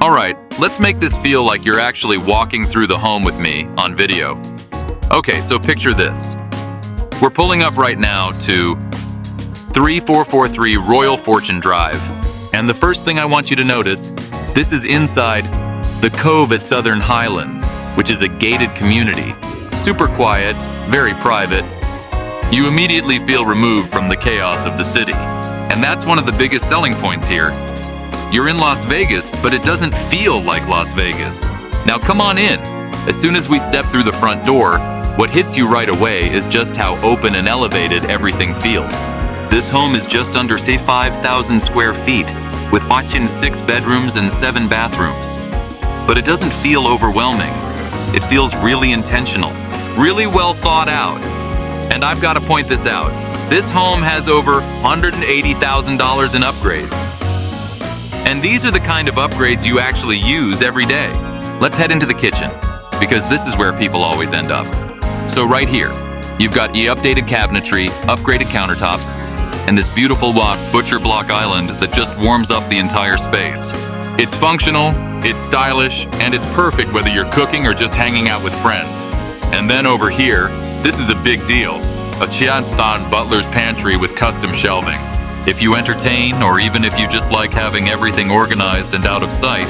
Alright, let's make this feel like you're actually walking through the home with me on video. Okay, so picture this. We're pulling up right now to 3443 Royal Fortune Drive. And the first thing I want you to notice, this is inside the Cove at Southern Highlands, which is a gated community. Super quiet, very private. You immediately feel removed from the chaos of the city. And that's one of the biggest selling points here. You're in Las Vegas, but it doesn't feel like Las Vegas. Now come on in. As soon as we step through the front door, what hits you right away is just how open and elevated everything feels. This home is just under, say, 5,000 square feet, with 6 bedrooms and 7 bathrooms. But it doesn't feel overwhelming. It feels really intentional, really well thought out. And I've got to point this out. This home has over $180,000 in upgrades. And these are the kind of upgrades you actually use every day. Let's head into the kitchen, because this is where people always end up. So right here, you've got updated cabinetry, upgraded countertops, and this beautiful butcher block island that just warms up the entire space. It's functional, it's stylish, and it's perfect whether you're cooking or just hanging out with friends. And then over here, this is a big deal. A Int'l butler's pantry with custom shelving. If you entertain, or even if you just like having everything organized and out of sight,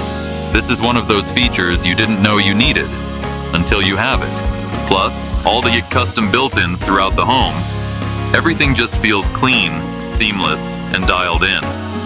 this is one of those features you didn't know you needed until you have it. Plus, all the custom built-ins throughout the home. Everything just feels clean, seamless, and dialed in.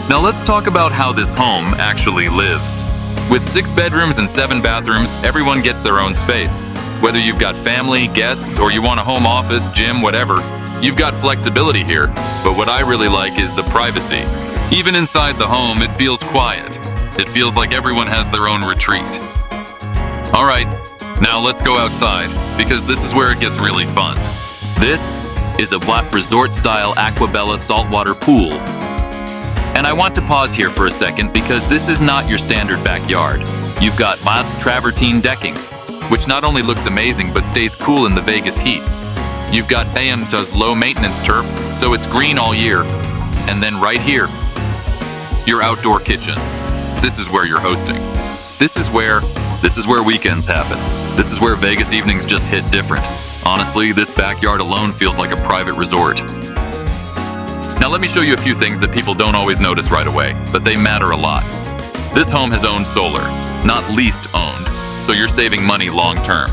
Now let's talk about how this home actually lives. With 6 bedrooms and 7 bathrooms, everyone gets their own space. Whether you've got family, guests, or you want a home office, gym, whatever, you've got flexibility here. But what I really like is the privacy. Even inside the home, it feels quiet. It feels like everyone has their own retreat. All right, now let's go outside, because this is where it gets really fun. This is a resort-style Aquabella saltwater pool. And I want to pause here for a second because this is not your standard backyard. You've got travertine decking, which not only looks amazing but stays cool in the Vegas heat. You've got Int'l's low-maintenance turf, so it's green all year. And then right here, your outdoor kitchen. This is where you're hosting. This is where weekends happen. This is where Vegas evenings just hit different. Honestly, this backyard alone feels like a private resort. Now let me show you a few things that people don't always notice right away, but they matter a lot. This home has owned solar, not leased owned, so you're saving money long term.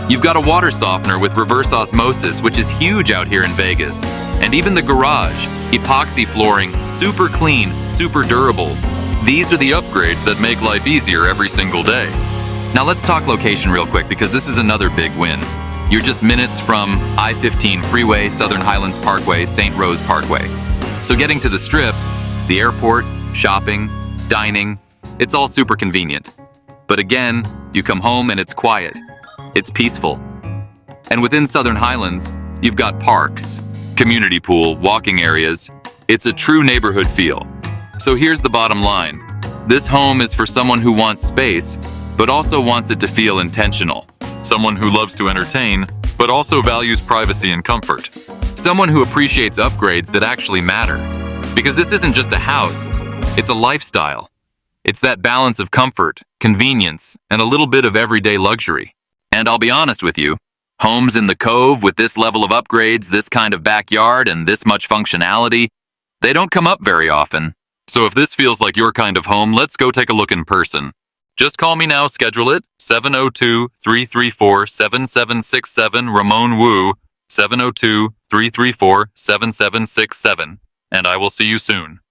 You've got a water softener with reverse osmosis, which is huge out here in Vegas. And even the garage, epoxy flooring, super clean, super durable. These are the upgrades that make life easier every single day. Now let's talk location real quick, because this is another big win. You're just minutes from I-15 Freeway, Southern Highlands Parkway, St. Rose Parkway. So getting to the Strip, the airport, shopping, dining, it's all super convenient. But again, you come home and it's quiet. It's peaceful. And within Southern Highlands, you've got parks, community pool, walking areas. It's a true neighborhood feel. So here's the bottom line. This home is for someone who wants space, but also wants it to feel intentional. Someone who loves to entertain, but also values privacy and comfort. Someone who appreciates upgrades that actually matter. Because this isn't just a house, it's a lifestyle. It's that balance of comfort, convenience, and a little bit of everyday luxury. And I'll be honest with you, homes in the Cove with this level of upgrades, this kind of backyard, and this much functionality, they don't come up very often. So if this feels like your kind of home, let's go take a look in person. Just call me now, schedule it, 702-334-7767, Ramon Wu, 702-334-7767, and I will see you soon.